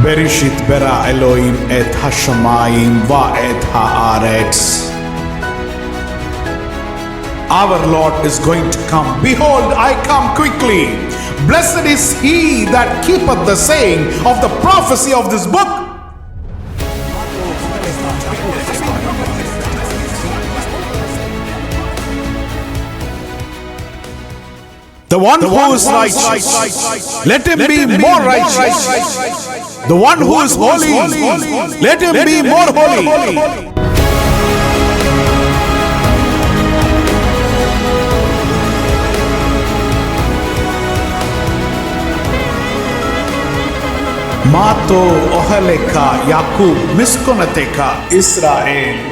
Bereshit bara Elohim et hashamayim va et haaretz. Our Lord is going to come. Behold, I come quickly. Blessed is he that keepeth the saying of the prophecy of this book. The one who is righteous, let him be more righteous. The one who is holy, let him be more holy. Mato oheleka Yakub miskonateka Israel.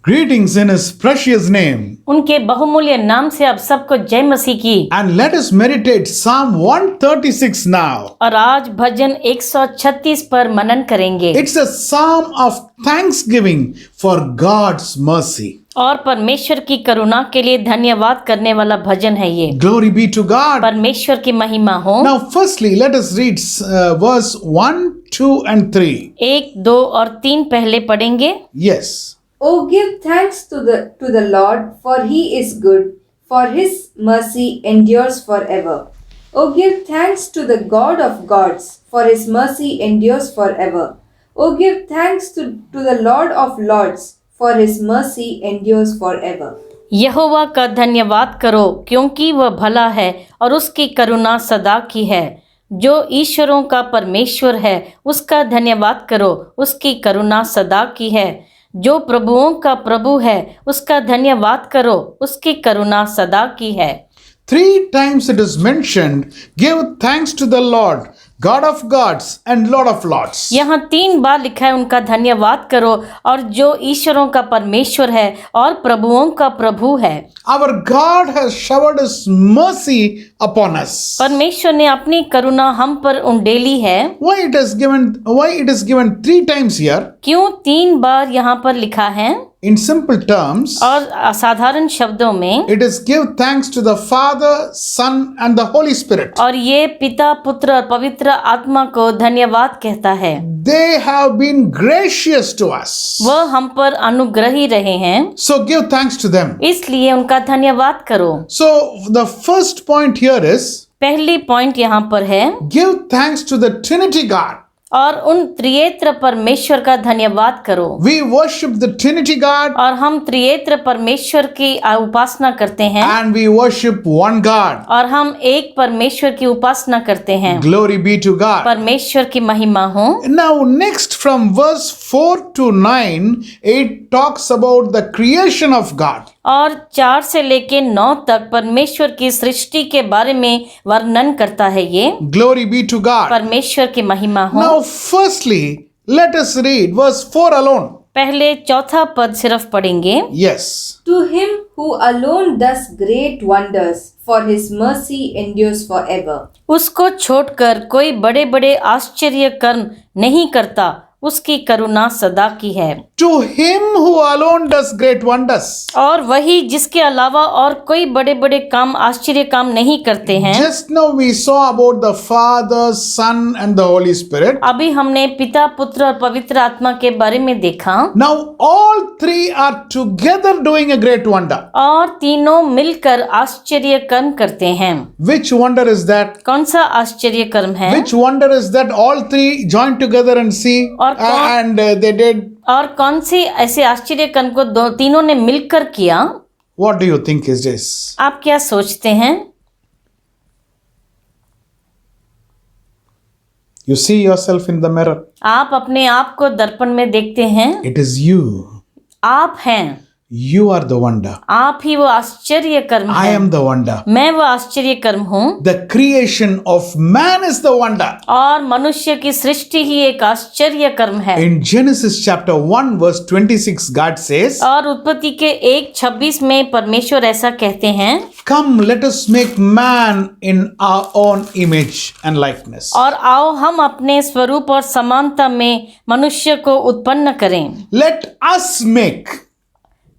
Greetings in his precious name. उनके बहुमूल्य नाम से आप सबको जय मसीह की। And let us meditate Psalm 136 now. और आज भजन 136 पर मनन करेंगे। It's a psalm of thanksgiving for God's mercy. और परमेश्वर की करुणा के लिए धन्यवाद करने वाला भजन है ये। Glory be to God. परमेश्वर की महिमा हो। Now firstly let us read verse 1, 2 and 3. 1, 2 और 3 पहले पढ़ेंगे। Yes. Oh, give thanks to the Lord, for he is good, for his mercy endures forever. Oh, give thanks to the God of gods, for his mercy endures forever. Oh, give thanks to the Lord of lords, for his mercy endures forever. यहोवा का धन्यवाद करो, क्योंकि वह भला है और उसकी करुणा सदा की है। जो ईश्वरों का परमेश्वर है, उसका धन्यवाद करो, उसकी करुणा सदा की है। जो प्रभुओं का प्रभु है, उसका धन्यवाद करो, उसकी करुणा सदा की है। 3 times it is mentioned, give thanks to the Lord, God of gods and Lord of lords. यहाँ 3 बार लिखा है उनका धन्यवाद करो, और जो ईश्वरों का परमेश्वर है और प्रभुओं का प्रभु है। Our God has showered his mercy upon us. परमेश्वर ने अपनी करुणा हम पर उंडेली है। Why it is given 3 times here? क्यों 3 बार यहाँ पर लिखा है? In simple terms, और असाधारण शब्दों में it is give thanks to the Father, Son and the Holy Spirit. और ये पिता, पुत्र और पवित्र आत्मा को धन्यवाद कहता है। They have been gracious to us. वह हम पर अनुग्रही रहे हैं, So give thanks to them. इसलिए उनका धन्यवाद करो। So the first point here is, पहली पॉइंट यहाँ पर है, give thanks to the Trinity God. और उन त्रिएत्र परमेश्वर का धन्यवाद करो। We worship the Trinity God और हम त्रिएत्र परमेश्वर की उपासना करते हैं, and we worship one God. और हम एक परमेश्वर की उपासना करते हैं। Glory be to God. परमेश्वर की महिमा हो। Now next from verse 4 to 9, it talks about the creation of God. और 4 से लेके 9 तक परमेश्वर की सृष्टि के बारे में वर्णन करता है ये। Glory be to God. परमेश्वर की महिमा हो। Now firstly, let us read verse 4 alone. पहले 4था पद सिर्फ पढ़ेंगे। Yes. To him who alone does great wonders, for his mercy endures forever. उसको छोड़कर कोई बड़े बड़े आश्चर्य कर्म नहीं करता, उसकी करुणा सदा की है। To him who alone does great wonders. और वही जिसके अलावा और कोई बड़े बड़े काम, आश्चर्य काम नहीं करते हैं। Just now we saw about the Father, Son and the Holy Spirit. अभी हमने पिता, पुत्र और पवित्र आत्मा के बारे में देखा। Now all 3 are together doing a great wonder. और तीनों मिलकर आश्चर्य कर्म करते हैं। Which wonder is that? कौन सा आश्चर्य कर्म है? Which wonder is that all 3 joined together and see? And they did. और कौन सी ऐसे आश्चर्य कर्म को तीनों ने मिलकर किया? What do you think is this? आप क्या सोचते हैं? You see yourself in the mirror. आप अपने आप को दर्पण में देखते हैं। It is you. आप हैं। You are the wonder. आप ही वो आश्चर्य कर्म I है। am the wonder. मैं वो आश्चर्य कर्म हूँ। The creation of man is the wonder. और मनुष्य की सृष्टि ही एक आश्चर्य कर्म है। In Genesis chapter 1 verse 26, God says, और उत्पत्ति के 1:26 में परमेश्वर ऐसा कहते हैं, Come, let us make man in our own image and likeness. और आओ हम अपने स्वरूप और समानता में मनुष्य को उत्पन्न करें। Let us make.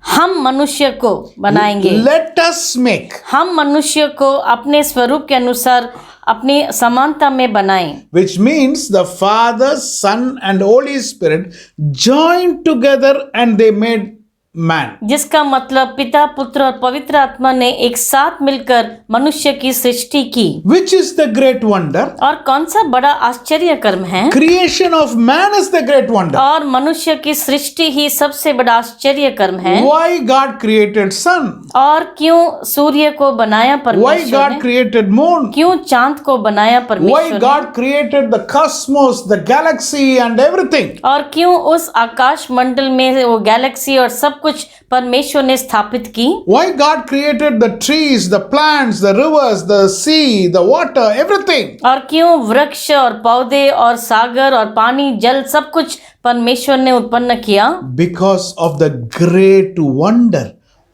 हम मनुष्य को बनाएंगे। Let us make. हम मनुष्य को अपने स्वरूप के अनुसार अपनी समानता में बनाए, which means the Father, Son, and Holy Spirit joined together and they made man. जिसका मतलब पिता, पुत्र और पवित्र आत्मा ने एक साथ मिलकर मनुष्य की सृष्टि की। Which is the great wonder? और कौन सा बड़ा आश्चर्य कर्म है? Creation of man is the great wonder. और मनुष्य की सृष्टि ही सबसे बड़ा आश्चर्य कर्म है। Why God created sun? और क्यों सूर्य को बनाया Why परमेश्वर God ने? created moon? क्यों चांद को बनाया Why परमेश्वर ने? God created the cosmos, the galaxy and everything? और क्यों उस आकाश मंडल में वो गैलेक्सी और सब कुछ परमेश्वर ने स्थापित की? Why God created the trees, the plants, the rivers, the sea, the water, everything? और क्यों वृक्ष और पौधे और सागर और पानी, जल सब कुछ परमेश्वर ने उत्पन्न किया? Because of the great wonder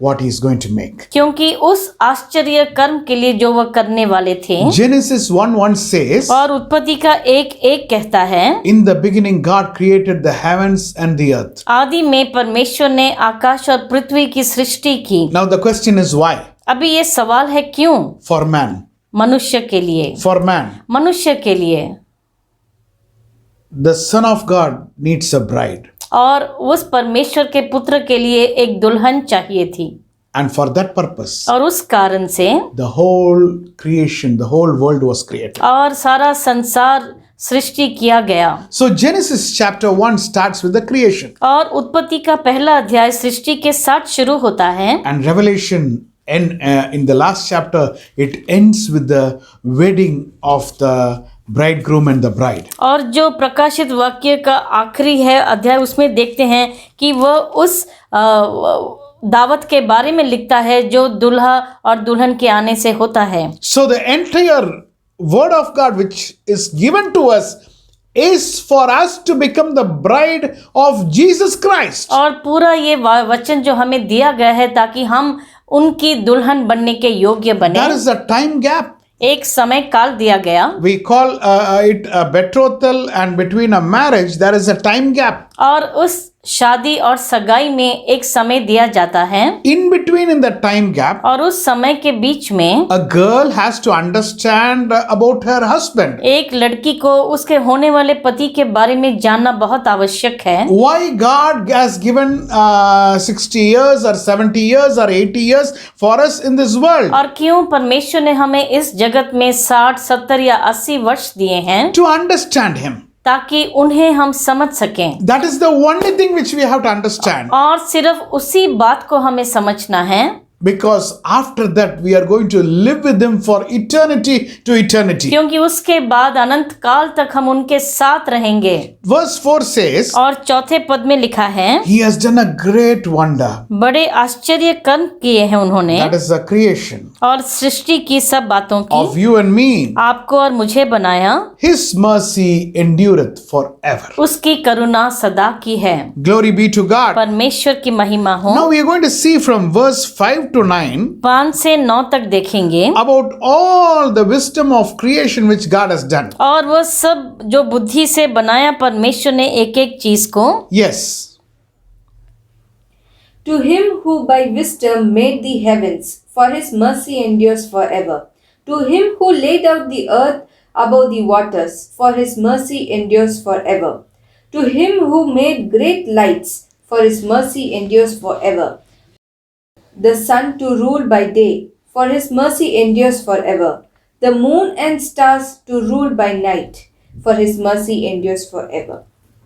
what He is going to make. क्योंकि उस आश्चर्य कर्म के लिए जो वह करने वाले थे। Genesis 1:1 says, और उत्पत्ति का 1:1 कहता है, in the beginning God created the heavens and the earth. आदि में परमेश्वर ने आकाश और पृथ्वी की सृष्टि की। Now the question is why? अभी ये सवाल है क्यों? For man. मनुष्य के लिए, For man. मनुष्य के लिए। The Son of God needs a bride. और उस परमेश्वर के पुत्र के लिए एक दुल्हन चाहिए थी। And for that purpose, और उस कारण से the whole creation, the whole world was created. और सारा संसार सृष्टि किया गया। So Genesis chapter 1 starts with the creation. और उत्पत्ति का पहला अध्याय सृष्टि के साथ शुरू होता है। And Revelation in the last chapter, it ends with the wedding of the bridegroom and the bride. और जो प्रकाशित वाक्य का आखिरी है अध्याय, उसमें देखते हैं कि वह उस दावत के बारे में लिखता है जो दूल्हा और दुल्हन के आने से होता है। So the entire word of God which is given to us is for us to become the bride of Jesus Christ. और पूरा ये वचन जो हमें दिया गया है ताकि हम उनकी दुल्हन बनने के योग्य बने। There is a time gap. एक समय काल दिया गया। We call it a betrothal, and between a marriage there is a time gap. और उस शादी और सगाई में एक समय दिया जाता है। In between, in the time gap, और उस समय के बीच में a girl has to understand about her husband. एक लड़की को उसके होने वाले पति के बारे में जानना बहुत आवश्यक है। Why God has given 60 years or 70 years or 80 years for us in this world? और क्यों परमेश्वर ने हमें इस जगत में 60, 70 या 80 वर्ष दिए हैं To understand Him. ताकि उन्हें हम समझ सकें। That is the only thing which we have to understand. और सिर्फ उसी बात को हमें समझना है। Because after that we are going to live with Him for eternity to eternity. क्योंकि उसके बाद अनंत काल तक हम उनके साथ रहेंगे। Verse 4 says, और चौथे पद में लिखा है, He has done a great wonder. बड़े आश्चर्य कर्म किए हैं उन्होंने। That is the creation और सृष्टि की सब बातों of की, you and me. आपको और मुझे बनाया। His mercy endureth forever. उसकी करुणा सदा की है। Glory be to God. परमेश्वर की महिमा हो। Now we are going to see from verse 5 to 9 5 से 9 तक देखेंगे। about all the wisdom of creation which God has done. और वह सब जो बुद्धि से बनाया परमेश्वर ने एक एक चीज को। Yes. To him who by wisdom made the heavens, for his mercy endures forever. To him who laid out the earth above the waters, for his mercy endures forever. To him who made great lights, for his mercy endures forever. The sun to rule by day, for his mercy endures forever. The moon and stars to rule by night, for his mercy endures forever.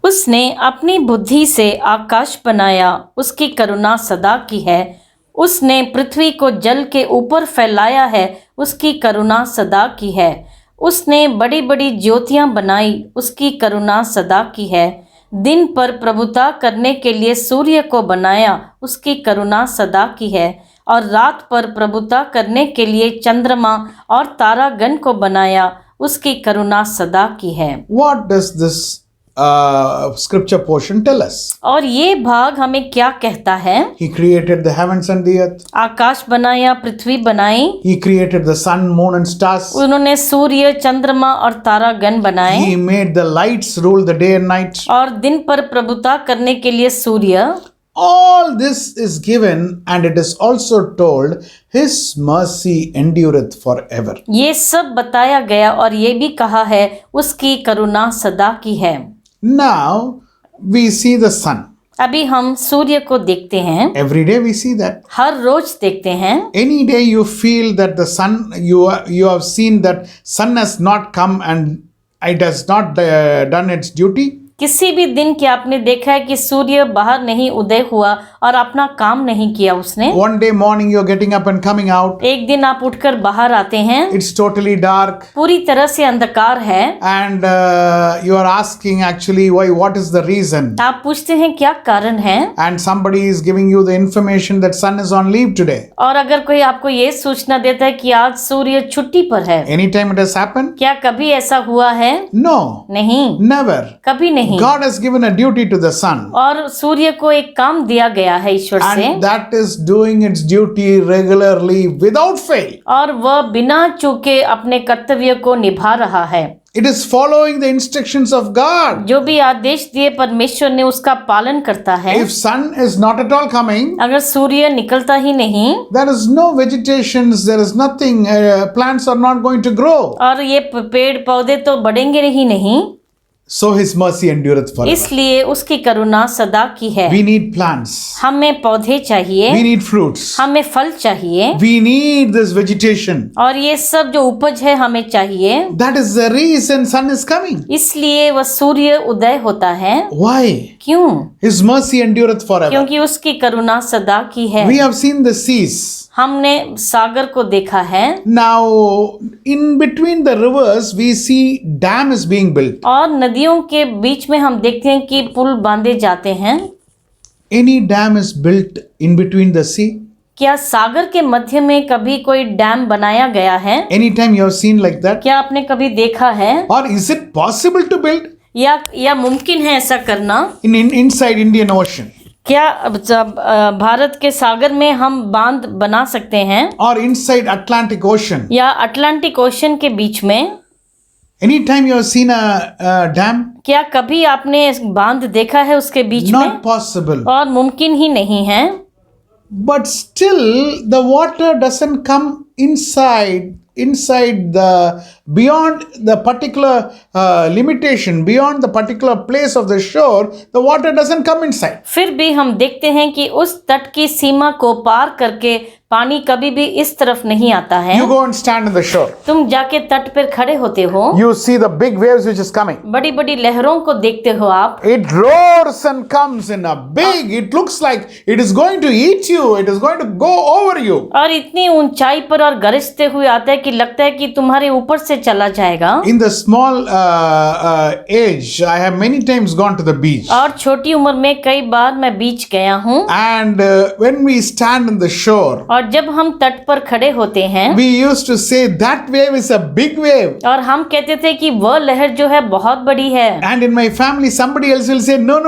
उसने अपनी बुद्धि से आकाश बनाया, उसकी करुणा सदा की है। उसने पृथ्वी को जल के ऊपर फैलाया है, उसकी करुणा सदा की है। उसने बड़ी बड़ी ज्योतियां बनाई, उसकी करुणा सदा की है। दिन पर प्रभुता करने के लिए सूर्य को बनाया, उसकी करुणा सदा की है। और रात पर प्रभुता करने के लिए चंद्रमा और तारागण को बनाया, उसकी करुणा सदा की है। What does this scripture portion tell us? और ये भाग हमें क्या कहता है? He created the heavens and the earth. आकाश बनाया, पृथ्वी बनाई। He created the sun, moon and stars. उन्होंने सूर्य, चंद्रमा और तारागण बनाए। He made the lights rule the day and night. और दिन पर प्रभुता करने के लिए सूर्य All this is given, and it is also told, His mercy endureth forever. ये सब बताया गया और ये भी कहा है उसकी करुणा सदा की है। Now we see the sun. अभी हम सूर्य को देखते हैं, Every day we see that. हर रोज देखते हैं। Any day you feel that the sun, you have seen that sun has not come and it has not done its duty. किसी भी दिन क्या आपने देखा है कि सूर्य बाहर नहीं उदय हुआ और अपना काम नहीं किया उसने? One day morning you're getting up and coming out. एक दिन आप उठकर बाहर आते हैं, It's totally dark. पूरी तरह से अंधकार है, And you are asking actually why, what is the reason? आप पूछते हैं क्या कारण है? And somebody is giving you the information that sun is on leave today. और अगर कोई आपको ये सूचना देता है कि आज सूर्य छुट्टी पर है, Anytime it has happened? क्या कभी ऐसा हुआ है? No, नहीं, never. कभी नहीं। God has given a duty to the sun. और सूर्य को एक काम दिया गया है ईश्वर से, And that is doing its duty regularly without fail. और वह बिना चूके अपने कर्तव्य को निभा रहा है। It is following the instructions of God. जो भी आदेश दिए परमेश्वर ने उसका पालन करता है। If sun is not at all coming, अगर सूर्य निकलता ही नहीं there is no vegetations, there is nothing, plants are not going to grow. और ये पेड़ पौधे तो बढ़ेंगे ही नहीं, So His mercy endureth forever. इसलिए उसकी करुणा सदा की है। We need plants. हमें पौधे चाहिए, We need fruits. हमें फल चाहिए, We need this vegetation. और ये सब जो उपज है हमें चाहिए। That is the reason sun is coming. इसलिए वह सूर्य उदय होता है। Why? क्यों? His mercy endureth forever. क्योंकि उसकी करुणा सदा की है। We have seen the seas. हमने सागर को देखा है, Now, in between the rivers, we see dam is being built. और नदियों के बीच में हम देखते हैं कि पुल बांधे जाते हैं। Any dam is built in between the sea? क्या सागर के मध्य में कभी कोई डैम बनाया गया है? Anytime you have seen like that? क्या आपने कभी देखा है? Or is it possible to build या मुमकिन है ऐसा करना? inside Indian Ocean? क्या भारत के सागर में हम बांध बना सकते हैं? Or inside Atlantic Ocean? या अटलांटिक ओशन के बीच में? Anytime you have seen a dam? क्या कभी आपने बांध देखा है उसके बीच में? Not possible. और मुमकिन ही नहीं है। But still, the water doesn't come inside the beyond the particular limitation, beyond the particular place of the shore, the water doesn't come inside. फिर भी हम देखते हैं कि उस तट की सीमा को पार करके पानी कभी भी इस तरफ नहीं आता है। You go and stand on the shore. तुम जाके तट पर खड़े होते हो, You see the big waves which is coming. बड़ी बड़ी लहरों को देखते हो आप। It roars and comes in a big, it looks like it is going to eat you, it is going to go over you. और इतनी ऊंचाई पर और गरजते हुए आता है कि लगता है कि तुम्हारे ऊपर से चला जाएगा। In the small age, I have many times gone to the beach. और छोटी उम्र में कई बार मैं बीच गया हूँ। And when we stand on the shore, और जब हम तट पर खड़े होते हैं, we used to say that wave is a big wave. और हम कहते थे कि वह लहर जो है बहुत बड़ी है। And in my family, somebody else will say, no,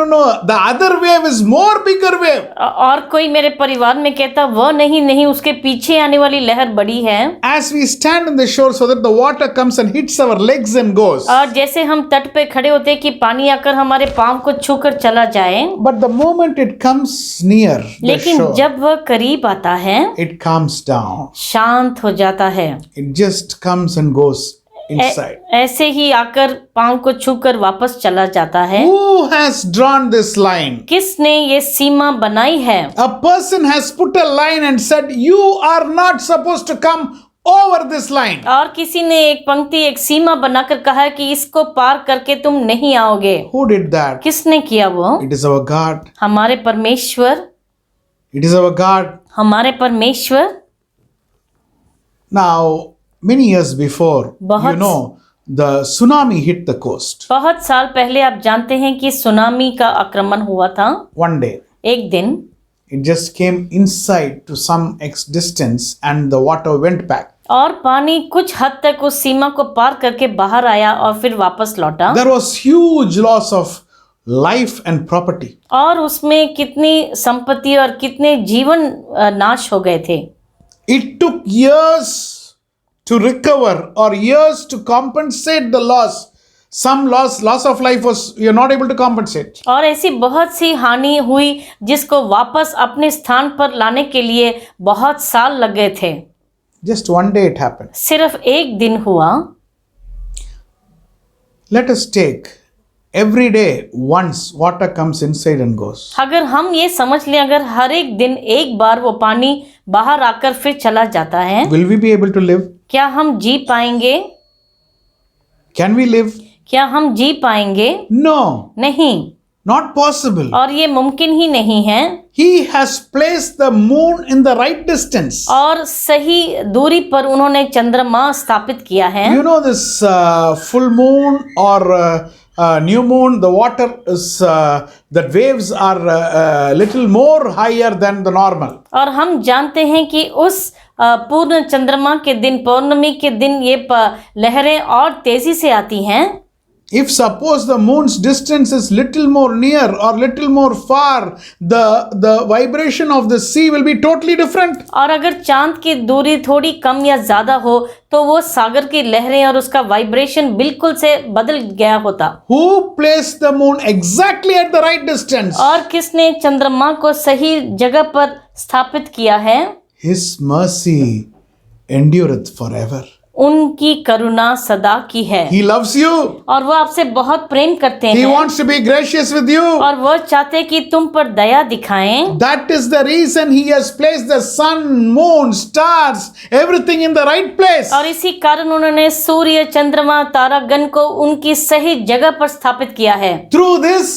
the other wave is more bigger wave. और कोई मेरे परिवार में कहता वह नहीं, उसके पीछे आने वाली लहर बड़ी है। As we stand on the shore so that the water comes and hits our legs and goes. और जैसे हम तट पे खड़े होते हैं कि पानी आकर हमारे पांव को छूकर चला जाए। But the moment it comes near the लेकिन shore, जब वह करीब आता है, it calms down. शांत हो जाता है। It just comes and goes inside. ऐसे ही आकर पांव को छूकर वापस चला जाता है। Who has drawn this line? किसने ये सीमा बनाई है? A person has put a line and said, you are not supposed to come over this line. और किसी ने एक पंक्ति, एक सीमा बनाकर कहा है कि इसको पार करके तुम नहीं आओगे। Who did that? किसने किया वो? It is our God. हमारे परमेश्वर, It is our God. हमारे परमेश्वर। Now, many years before, बहुत- the tsunami hit the coast. बहुत साल पहले आप जानते हैं कि सुनामी का आक्रमण हुआ था। One day, एक दिन it just came inside to some X distance and the water went back. और पानी कुछ हद तक उस सीमा को पार करके बाहर आया और फिर वापस लौटा। There was huge loss of life and property. और उसमें कितनी संपत्ति और कितने जीवन नाश हो गए थे। It took years to recover or years to compensate the loss. Some loss of life was you're not able to compensate. और ऐसी बहुत सी हानि हुई जिसको वापस अपने स्थान पर लाने के लिए बहुत साल लग गए थे। Just one day it happened. सिर्फ एक दिन हुआ। Let us take every day once water comes inside and goes. अगर हम ये समझ लें, अगर हर एक दिन एक बार वो पानी बाहर आकर फिर चला जाता है, Will we be able to live? क्या हम जी पाएंगे? Can we live? क्या हम जी पाएंगे? No, नहीं, not possible. और ये मुमकिन ही नहीं है। He has placed the moon in the right distance. और सही दूरी पर उन्होंने चंद्रमा स्थापित किया है। You know this full moon or new moon, the water is, the waves are little more higher than the normal. और हम जानते हैं कि उस पूर्ण चंद्रमा के दिन, पौर्णमी के दिन ये लहरें और तेजी से आती हैं। If suppose the moon's distance is little more near or little more far, the vibration of the sea will be totally different. और अगर चांद की दूरी थोड़ी कम या ज्यादा हो तो वो सागर की लहरें और उसका वाइब्रेशन बिल्कुल से बदल गया होता। Who placed the moon exactly at the right distance? और किसने चंद्रमा को सही जगह पर स्थापित किया है? His mercy endureth forever. उनकी करुणा सदा की है। He loves you. और वो आपसे बहुत प्रेम करते He हैं। wants to be gracious with you. और वो चाहते कि तुम पर दया दिखाएं। That is the reason he has placed the sun, moon, stars, everything in the right place. और इसी कारण उन्होंने सूर्य, चंद्रमा, तारागण को उनकी सही जगह पर स्थापित किया है। Through this,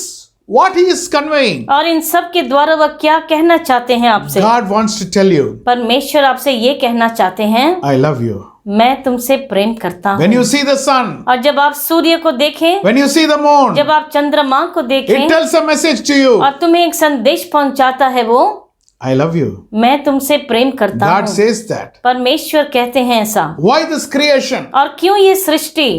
what he is conveying, और इन सब के द्वारा वह क्या कहना चाहते हैं आपसे? God wants to tell you, परमेश्वर आपसे ये कहना चाहते हैं, I love you. मैं तुमसे प्रेम करता हूँ। When you see the sun, और जब आप सूर्य को देखें, when you see the moon, जब आप चंद्रमा को it देखें, tells a message to you. और तुम्हें एक संदेश पहुंचाता है वो, I love you. मैं तुमसे प्रेम करता God हूँ। says that. परमेश्वर कहते हैं ऐसा। Why this creation? और क्यों ये सृष्टि?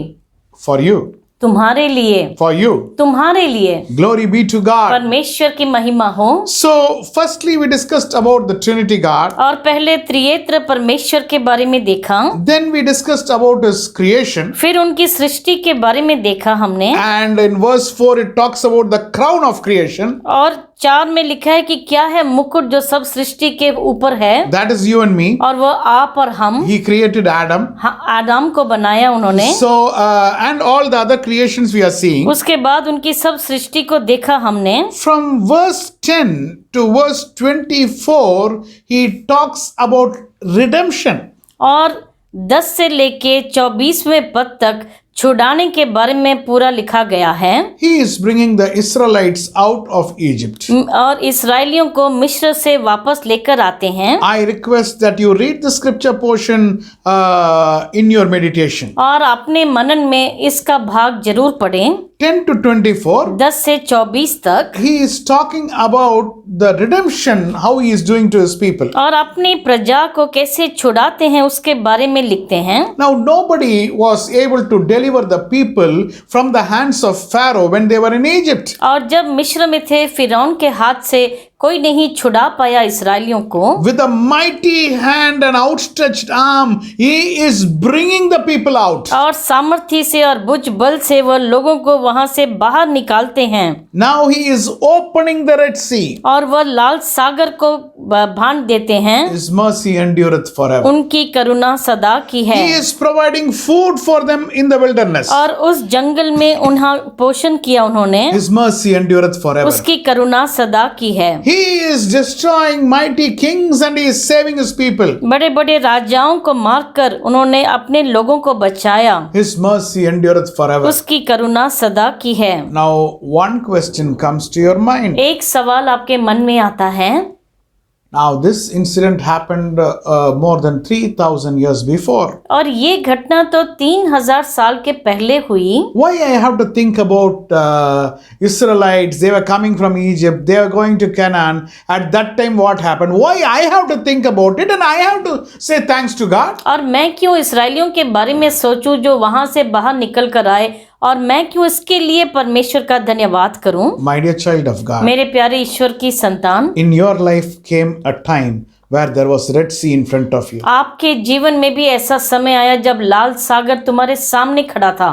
For you. तुम्हारे लिए, For you. तुम्हारे लिए। Glory be to God. परमेश्वर की महिमा हो। So, firstly, we discussed about the Trinity God. और पहले त्रिएत्र परमेश्वर के बारे में देखा, Then we discussed about His creation. फिर उनकी सृष्टि के बारे में देखा हमने। And in verse 4, it talks about the crown of creation. और 4 में लिखा है कि क्या है मुकुट जो सब सृष्टि के ऊपर है, That is you and me. और वो आप और हम। He created Adam. आदम को बनाया उन्होंने। So, and all the other creations we are seeing. उसके बाद उनकी सब सृष्टि को देखा हमने। From verse 10 to verse 24, he talks about redemption. और 10 से लेके 24वें पद तक छुड़ाने के बारे में पूरा लिखा गया है। He is bringing the Israelites out of Egypt. और इस्राएलियों को मिस्र से वापस लेकर आते हैं। I request that you read the scripture portion in your meditation. और अपने मनन में इसका भाग जरूर पढ़ें। 10 to 24, 10 से 24 तक he is talking about the redemption, how he is doing to his people. और अपनी प्रजा को कैसे छुड़ाते हैं उसके बारे में लिखते हैं। Now, nobody was able to deliver the people from the hands of Pharaoh when they were in Egypt. और जब मिस्र में थे, फिरौन के हाथ से कोई नहीं छुड़ा पाया इस्राएलियों को। With a mighty hand and outstretched arm, he is bringing the people out. और सामर्थ्य से और भुज बल से वह लोगों को वहां से बाहर निकालते हैं। Now he is opening the Red Sea. और वह लाल सागर को भांज देते हैं। His mercy endureth forever. उनकी करुणा सदा की है। He is providing food for them in the wilderness. और उस जंगल में उन्हें पोषण किया उन्होंने। His mercy endureth forever. उसकी करुणा सदा की है। He is destroying mighty kings and he is saving his people. बड़े बड़े राजाओं को मारकर उन्होंने अपने लोगों को बचाया। His mercy endureth forever. उसकी करुणा सदा की है। Now, one question comes to your mind. एक सवाल आपके मन में आता है। Now, this incident happened more than 3,000 years before. और ये घटना तो 3000 साल के पहले हुई। Why I have to think about Israelites? They were coming from Egypt. They were going to Canaan. At that time, what happened? Why I have to think about it and I have to say thanks to God? और मैं क्यों इसराइलियों के बारे में सोचूं जो वहां से बाहर निकल कर आए, और मैं क्यों इसके लिए परमेश्वर का धन्यवाद करूं? My dear child of God, मेरे प्यारे ईश्वर की संतान, in your life came a time where there was Red Sea in front of you. आपके जीवन में भी ऐसा समय आया जब लाल सागर तुम्हारे सामने खड़ा था।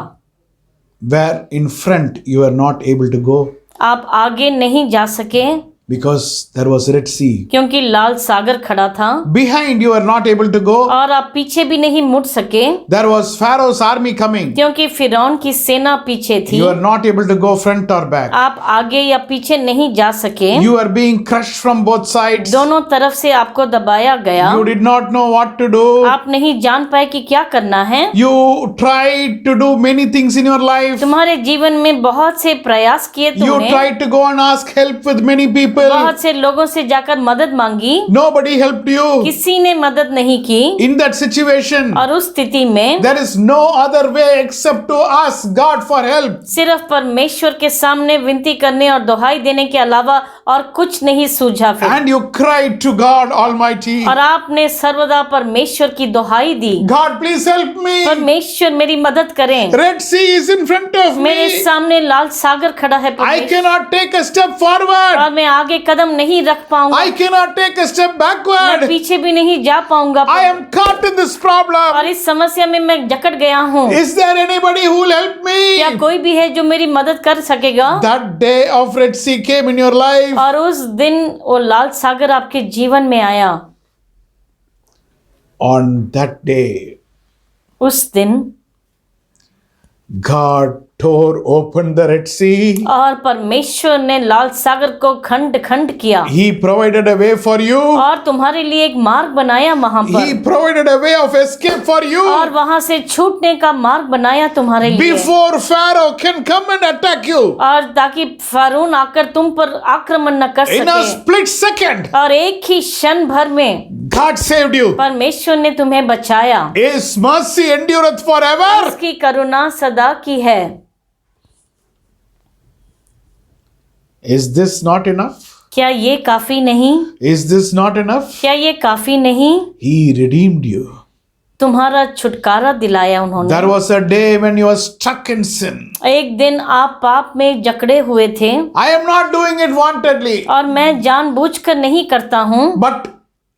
where in front you were not able to go आप आगे नहीं जा सके because there was Red Sea. क्योंकि लाल सागर खड़ा था Behind you were not able to go. और आप पीछे भी नहीं मुड़ सके There was Pharaoh's army coming. क्योंकि फिरौन की सेना पीछे थी। You were not able to go front or back. आप आगे या पीछे नहीं जा सके। You were being crushed from both sides. दोनों तरफ से आपको दबाया गया। You did not know what to do. आप नहीं जान पाए कि क्या करना है। You tried to do many things in your life. तुम्हारे जीवन में बहुत से प्रयास किए You तुमने, tried to go and ask help with many people. बहुत से लोगों से जाकर मदद मांगी, Nobody helped you. किसी ने मदद नहीं की। In that situation, और उस स्थिति में there is no other way except to ask God for help. सिर्फ परमेश्वर के सामने विनती करने और दुहाई देने के अलावा और कुछ नहीं सूझा। फिर And you cried to God Almighty. और आपने सर्वदा परमेश्वर की दुहाई दी, God, please help me. परमेश्वर मेरी मदद करें। Red Sea is in front of मेरे me. सामने लाल सागर खड़ा है I परमेश्वर, cannot take a step forward. और मैं आगे कदम नहीं रख पाऊंगा, I cannot take a step मैं backward. पीछे भी नहीं जा पाऊंगा। I am caught in this problem. और इस समस्या में मैं जकड़ गया हूँ। Is there anybody who will help क्या me? कोई भी है जो मेरी मदद कर सकेगा? That day of Red Sea came in your life. और उस दिन वो लाल सागर आपके जीवन में आया। On that day, उस दिन God tore open the Red Sea. और परमेश्वर ने लाल सागर को खंड खंड किया He provided a way for you. और तुम्हारे लिए एक मार्ग बनाया वहां He पर, provided a way of escape for और you. वहां से छूटने का मार्ग बनाया तुम्हारे लिए, Before Pharaoh can come and attack you. और ताकि फारून आकर तुम पर आक्रमण न कर In a सके। split second, और एक ही क्षण भर में God saved you. परमेश्वर ने तुम्हें बचाया। His mercy endureth forever. उसकी करुणा सदा की है। Is this not enough? क्या ये काफी नहीं? Is this not enough? क्या ये काफी नहीं? He redeemed you. तुम्हारा छुटकारा दिलाया उन्होंने। There was a day when you were stuck in sin. एक दिन आप पाप में जकड़े हुए थे, I am not doing it wantedly, और मैं जानबूझकर नहीं करता हूँ, but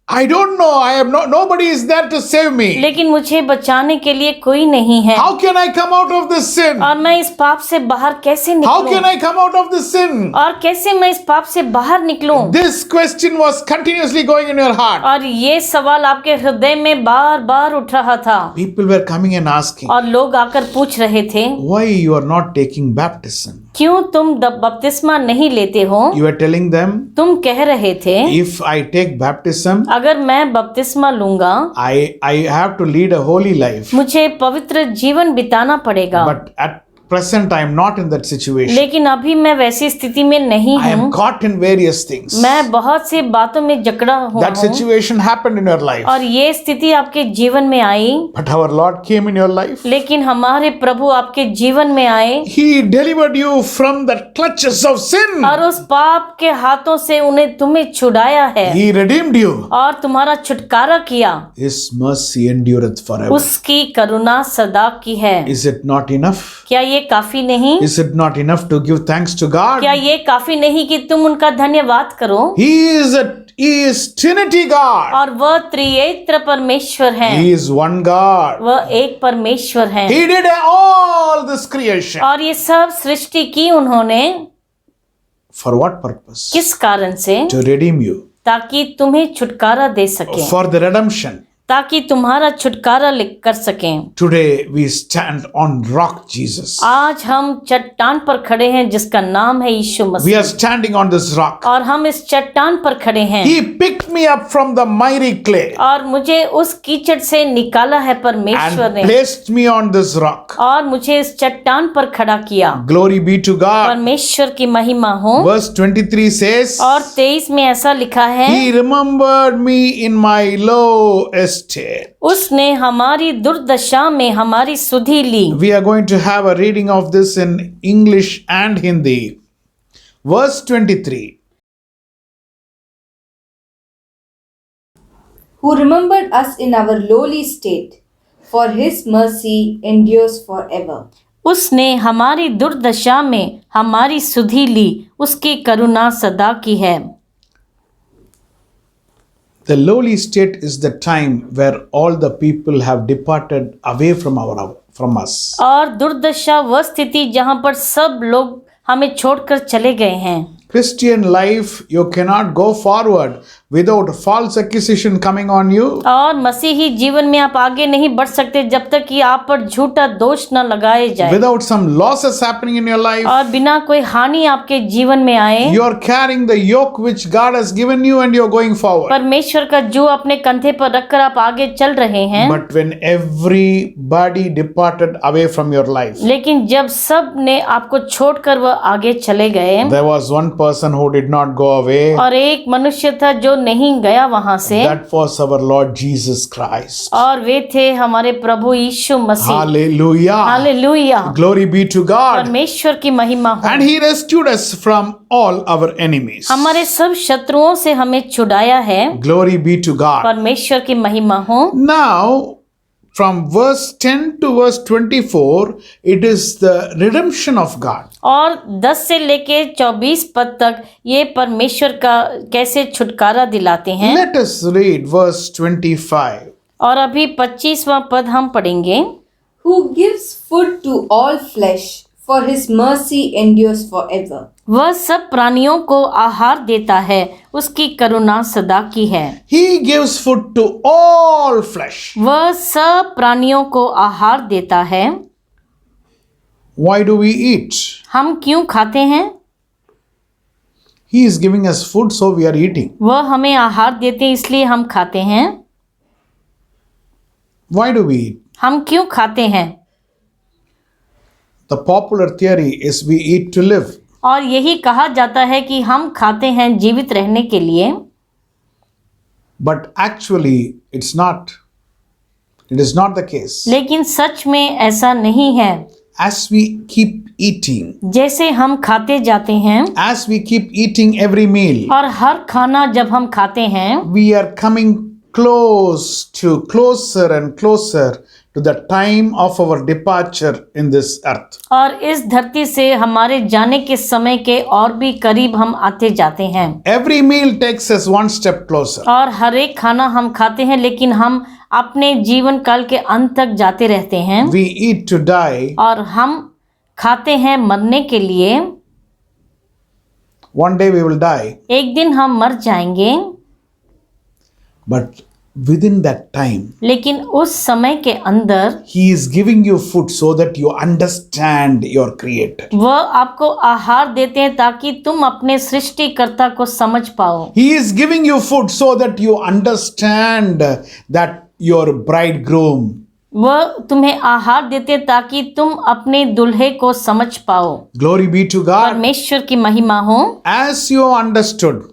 I don't know. I am nobody is there to save me. लेकिन मुझे बचाने के लिए कोई नहीं है। How can I come out of this sin? और मैं इस पाप से बाहर कैसे How निकलूं? can I come out of this sin? और कैसे मैं इस पाप से बाहर निकलूं? This question was continuously going in your heart. और ये सवाल आपके हृदय में बार बार उठ रहा था, People were coming and asking, और लोग आकर पूछ रहे थे, why you are not taking baptism? क्यों तुम बपतिस्मा नहीं लेते हो? You were telling them, तुम कह रहे थे, if I take baptism, अगर मैं बपतिस्मा लूंगा I have to lead a holy life. मुझे पवित्र जीवन बिताना पड़ेगा। But at present I am not in that situation. लेकिन अभी मैं वैसी स्थिति में नहीं I am हूँ, caught in various things. मैं बहुत सी बातों में जकड़ा हुआ That हूँ, situation happened in your life. और ये स्थिति आपके जीवन में आई। But our Lord came in your life. लेकिन हमारे प्रभु आपके जीवन में आए, He delivered you from the clutches of sin. और उस पाप के हाथों से तुम्हें छुड़ाया है, He redeemed you. और तुम्हारा छुटकारा किया। His mercy endureth forever. उसकी करुणा सदा की है। Is it not enough? क्या ये काफी नहीं? Is it not enough to give thanks to God? क्या ये काफी नहीं कि तुम उनका धन्यवाद करो? He is Trinity God. और वह त्रिएत्र परमेश्वर हैं, He is one God. वह एक परमेश्वर हैं, He did all this creation. और ये सब सृष्टि की उन्होंने For what purpose? किस कारण से? To redeem you. ताकि तुम्हें छुटकारा दे सके, For the redemption. ताकि तुम्हारा छुटकारा कर सकें। Today we stand on rock Jesus. आज हम चट्टान पर खड़े हैं जिसका नाम है यीशु We Masih, are standing on this rock. और हम इस चट्टान पर खड़े हैं। He picked me up from the miry clay और मुझे उस कीचड़ से निकाला है परमेश्वर and ने, placed me on this rock. और मुझे इस चट्टान पर खड़ा किया। Glory be to God. परमेश्वर की महिमा हो। Verse 23 says, और 23 में ऐसा लिखा है, He remembered me in my low estate. उसने हमारी दुर्दशा में हमारी सुधि ली। We are going to have a reading of this in English and Hindi. Verse 23. Who remembered us in our lowly state, for his mercy endures forever. उसने हमारी दुर्दशा में हमारी सुधि ली, उसकी करुणा सदा की है। The lowly state is the time where all the people have departed away from us. और दुर्दशा वह स्थिति जहाँ पर सब लोग हमें छोड़कर चले गए हैं। Christian life, you cannot go forward without false accusation coming on you. और मसीही जीवन में आप आगे नहीं बढ़ सकते जब तक कि आप पर झूठा दोष न लगाए जाए, Without some losses happening in your life. और बिना कोई हानि आपके जीवन में आए। You are carrying the yoke which God has given you and you are going forward. परमेश्वर का जो अपने कंधे पर रखकर आप आगे चल रहे हैं। But when everybody departed away from your life, लेकिन जब सब ने आपको छोड़कर वह आगे चले गए, there was one person who did not go away. और एक मनुष्य था जो नहीं गया वहां से, That was our Lord Jesus Christ. और वे थे हमारे प्रभु यीशु मसीह। Hallelujah. Hallelujah, Glory be to God. परमेश्वर की महिमा हो। And He rescued us from all our enemies. हमारे सब शत्रुओं से हमें छुड़ाया है। Glory be to God. परमेश्वर की महिमा हो। Now, from verse 10 to verse 24, it is the redemption of God. और 10 से लेके 24 पद तक ये परमेश्वर का कैसे छुटकारा दिलाते हैं। Let us read verse 25. और अभी 25वां पद हम पढ़ेंगे। Who gives food to all flesh, for his mercy endures forever. वह सब प्राणियों को आहार देता है, उसकी करुणा सदा की है। He gives food to all flesh. वह सब प्राणियों को आहार देता है। Why do we eat? हम क्यों खाते हैं? He is giving us food, so we are eating. वह हमें आहार देते हैं, इसलिए हम खाते हैं। Why do we eat? हम क्यों खाते हैं? The popular theory is we eat to live. और यही कहा जाता है कि हम खाते हैं जीवित रहने के लिए। But actually, it's not. It is not the case. लेकिन सच में ऐसा नहीं है। As we keep eating, जैसे हम खाते जाते हैं, as we keep eating every meal, और हर खाना जब हम खाते हैं, we are coming closer and closer to the time of our departure in this earth. और इस धरती से हमारे जाने के समय के और भी करीब हम आते जाते हैं। Every meal takes us one step closer. और हर एक खाना हम खाते हैं, लेकिन हम अपने जीवन काल के अंत तक जाते रहते हैं। We eat to die. और हम खाते हैं मरने के लिए। One day we will die. एक दिन हम मर जाएंगे। But within that time, लेकिन उस समय के अंदर He is giving you food so that you understand your Creator. वह आपको आहार देते हैं ताकि तुम अपने सृष्टिकर्ता को समझ पाओ। He is giving you food so that you understand that your bridegroom. वह तुम्हें आहार देते हैं ताकि तुम अपने दुल्हे को समझ पाओ। Glory be to God. परमेश्वर की महिमा हो। As you understood,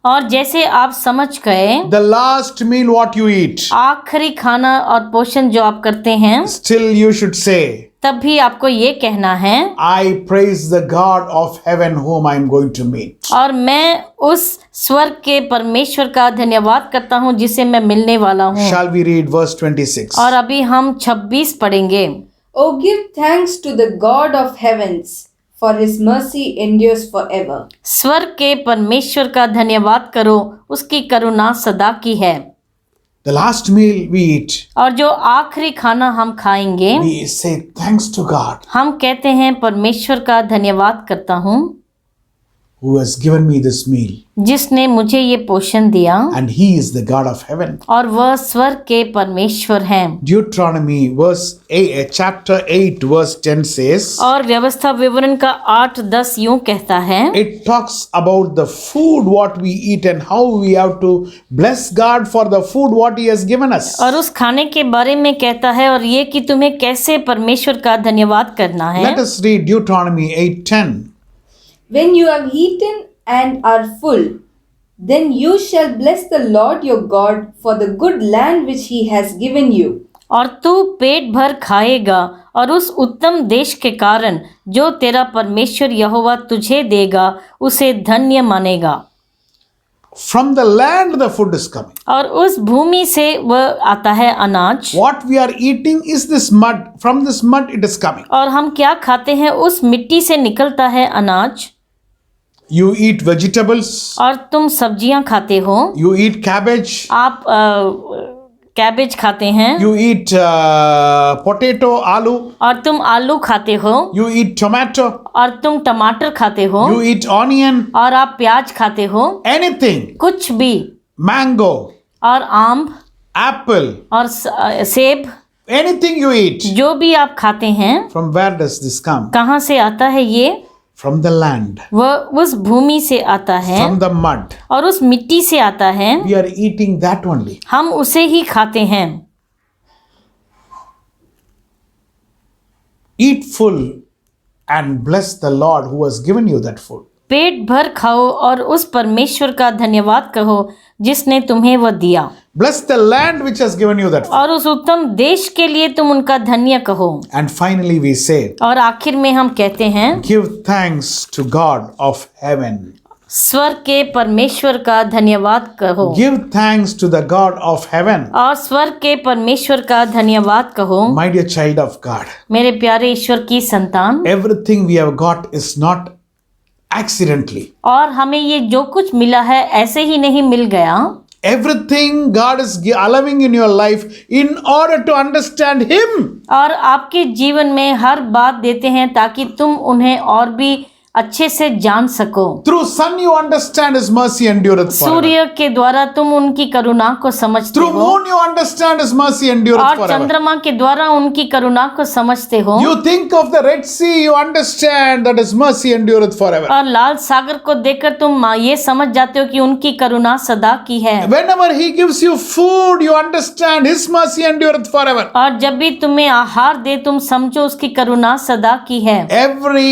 और जैसे आप समझ गए, the last meal what you eat, आखिरी खाना और पोषण जो आप करते हैं, still you should say, तब भी आपको ये कहना है, I praise the God of heaven whom I am going to meet. और मैं उस स्वर्ग के परमेश्वर का धन्यवाद करता हूँ जिसे मैं मिलने वाला हूँ। Shall we read verse 26? और अभी हम 26 पढ़ेंगे। Oh, give thanks to the God of heavens, for his mercy endures forever. स्वर्ग के परमेश्वर का धन्यवाद करो, उसकी करुणा सदा की है। The last meal we eat, और जो आखिरी खाना हम खाएंगे, we say thanks to God हम कहते हैं परमेश्वर का धन्यवाद करता हूँ who has given me this meal, जिसने मुझे ये पोषण दिया, and He is the God of heaven. और वह स्वर्ग के परमेश्वर हैं। Deuteronomy chapter 8 verse 10 says, और व्यवस्था विवरण का 8-10 यूं कहता है, it talks about the food what we eat and how we have to bless God for the food what He has given us. और उस खाने के बारे में कहता है, और ये कि तुम्हें कैसे परमेश्वर का धन्यवाद करना है। Let us read Deuteronomy 8:10. When you have eaten and are full, then you shall bless the Lord your God for the good land which he has given you. और तू पेट भर खाएगा और उस उत्तम देश के कारण जो तेरा परमेश्वर यहोवा तुझे देगा उसे धन्य मानेगा। From the land the food is coming. और उस भूमि से वह आता है अनाज। What we are eating is this mud. From this mud it is coming. और हम क्या खाते हैं, उस मिट्टी से निकलता है अनाज। You eat vegetables. और तुम सब्जियां खाते हो। You eat cabbage. आप कैबेज खाते हैं you eat potato, aloo, और तुम आलू खाते हो you eat tomato, और तुम टमाटर खाते हो you eat onion, और आप प्याज खाते हो, anything, कुछ भी, mango, और आम apple, और सेब, anything you eat. जो भी आप खाते हैं, From where does this come? कहाँ से आता है ये? From the land, वह उस भूमि से आता है from the mud. और उस मिट्टी से आता है, We are eating that only. हम उसे ही खाते हैं। Eat full and bless the Lord who has given you that food. पेट भर खाओ और उस परमेश्वर का धन्यवाद कहो जिसने तुम्हें वह दिया, Bless the land which has given you that food. और उस उत्तम देश के लिए तुम उनका धन्य कहो। And finally we say, और आखिर में हम कहते हैं, give thanks to God of heaven. स्वर्ग के परमेश्वर का धन्यवाद कहो। Give thanks to the God of heaven. और स्वर्ग के परमेश्वर का धन्यवाद कहो। My dear child of God, मेरे प्यारे ईश्वर की संतान, everything we have got is not accidentally. और हमें ये जो कुछ मिला है ऐसे ही नहीं मिल गया। Everything God is allowing in your life in order to understand Him. और आपके जीवन में हर बात देते हैं ताकि तुम उन्हें और भी अच्छे से जान सको। Through sun you understand His mercy endureth forever. सूर्य के द्वारा तुम उनकी करुणा को समझते Through हो moon you understand His mercy endureth और forever. चंद्रमा के द्वारा उनकी करुणा को समझते हो You think of the Red Sea, you understand that His mercy endureth forever. और लाल सागर को देखकर तुम ये समझ जाते हो कि उनकी करुणा सदा की है। Whenever He gives you food, you understand His mercy endureth forever. और जब भी तुम्हें आहार दे तुम समझो उसकी करुणा सदा की है। Every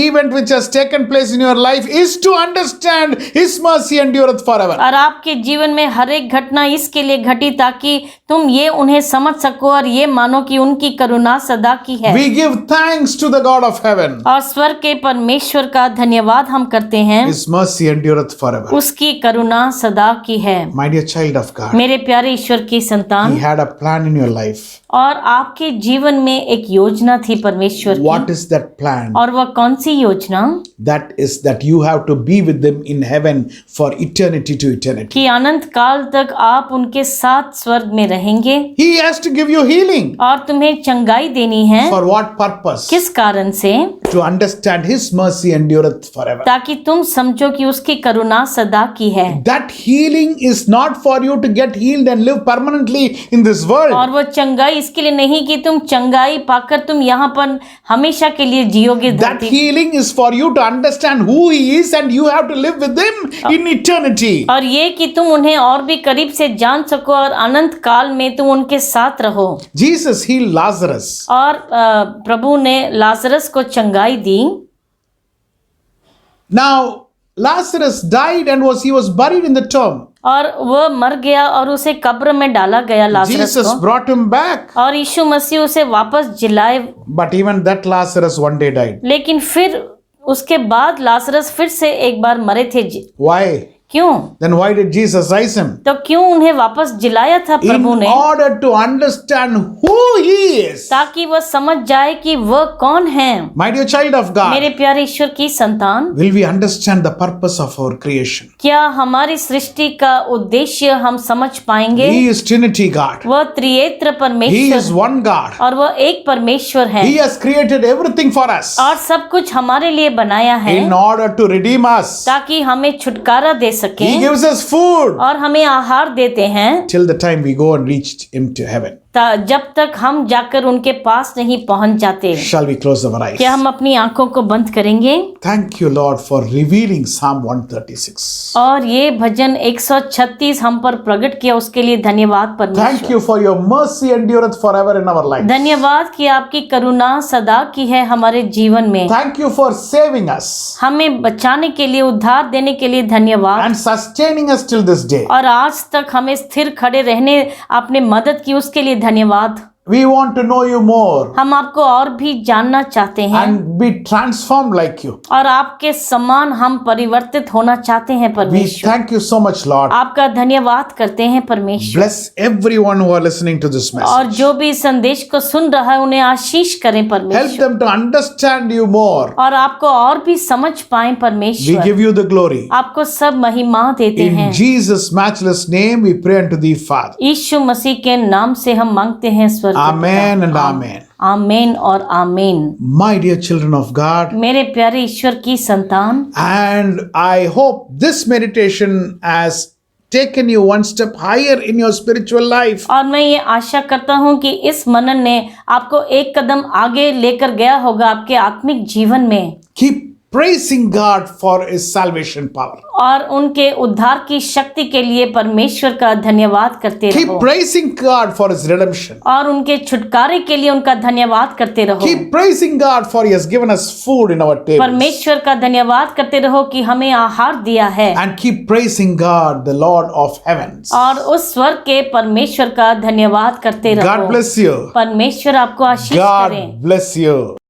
event which has taken place in your life is to understand His mercy endureth forever. और आपके जीवन में हर एक घटना इसके लिए घटी ताकि तुम ये उन्हें समझ सको और ये मानो कि उनकी करुणा सदा की है। We give thanks to the God of heaven. और स्वर्ग के परमेश्वर का धन्यवाद हम करते हैं, His mercy endureth forever. उसकी करुणा सदा की है। My dear child of God, मेरे प्यारे ईश्वर की संतान, He had a plan in your life. और आपके जीवन में एक योजना थी परमेश्वर What की, is that plan? और वह कौन सी योजना? That is that you have to be with them in heaven for eternity to eternity. कि अनंत काल तक आप उनके साथ स्वर्ग में रहेंगे He has to give you healing. और तुम्हें चंगाई देनी है। For what purpose? किस कारण से? To understand His mercy endureth forever. ताकि तुम समझो कि उसकी करुणा सदा की है। That healing is not for you to get healed and live permanently in this world. और वो चंगाई इसके लिए नहीं कि तुम चंगाई पाकर तुम यहाँ पर हमेशा के लिए जियोगे That धरती। healing is for you to understand who He is and you have to live with Him in eternity. और ये कि तुम उन्हें और भी करीब से जान सको और अनंत काल में तुम उनके साथ रहो। Jesus healed Lazarus. और प्रभु ने लाजरस को चंगाई दी। Now Lazarus died and he was buried in the tomb. और वह मर गया और उसे कब्र में डाला गया लाजरस Jesus को, brought him back. और यीशु मसीह उसे वापस जिलाए। But even that Lazarus one day died. लेकिन फिर उसके बाद लाजरस फिर से एक बार मरे थे। Why? क्यों? Then why did Jesus rise him? तो क्यों उन्हें वापस जिलाया था In प्रभु ने? order to understand who He is. ताकि वह समझ जाए कि वह कौन है। My dear child of मेरे God, प्यारे ईश्वर की संतान, will we understand the purpose of our creation? क्या हमारी सृष्टि का उद्देश्य हम समझ पाएंगे? He is Trinity God. वह त्रिएत्र He is परमेश्वर one God. और वह एक परमेश्वर है He has created everything for us और सब कुछ हमारे लिए बनाया है in order to redeem us. ताकि हमें छुटकारा दे He सके gives us food और हमें आहार देते हैं till the time we go and reach Him to heaven. जब तक हम जाकर उनके पास नहीं पहुंच जाते। Shall we close our eyes? क्या हम अपनी आंखों को बंद करेंगे? Thank you, Lord, for revealing Psalm 136. और ये भजन 136 हम पर प्रकट किया, उसके लिए धन्यवाद Thank परमेश्वर। you for your mercy endureth forever in our life. धन्यवाद कि आपकी करुणा सदा की है हमारे जीवन में। Thank you for saving us हमें बचाने के लिए, उद्धार देने के लिए धन्यवाद। and sustaining us till this day. और आज तक हमें स्थिर खड़े रहने आपने मदद की, उसके लिए धन्यवाद। We want to know you more हम आपको और भी जानना चाहते हैं and be transformed like you. और आपके समान हम परिवर्तित होना चाहते हैं We परमेश्वर। thank you so much, Lord. आपका धन्यवाद करते हैं परमेश्वर। Bless everyone who are listening to this और message. जो भी इस संदेश को सुन रहा है उन्हें आशीष करें Help परमेश्वर them to understand you more. और आपको और भी समझ पाए We परमेश्वर। give you the glory. आपको सब महिमा देते हैं। In Jesus' matchless name, we pray unto thee, Father. यीशु मसीह के नाम से हम मांगते हैं स्वर्ग Amen and amen. आमीन और आमीन। My dear children of God, मेरे प्यारे ईश्वर की संतान, and I hope this meditation has taken you one step higher in your spiritual life. और मैं ये आशा करता हूँ कि इस मनन ने आपको एक कदम आगे लेकर गया होगा आपके आत्मिक जीवन में। Keep praising God for His salvation power. और उनके उद्धार की शक्ति के लिए परमेश्वर का धन्यवाद करते Keep रहो praising God for His redemption. और उनके छुटकारे के लिए उनका धन्यवाद करते रहो। Keep praising God for He has given us food in our tables. परमेश्वर का धन्यवाद करते रहो कि हमें आहार दिया है And keep praising God, the Lord of heavens. और उस स्वर्ग के परमेश्वर का धन्यवाद करते रहो। God bless you. परमेश्वर आपको आशीष करे। God bless you.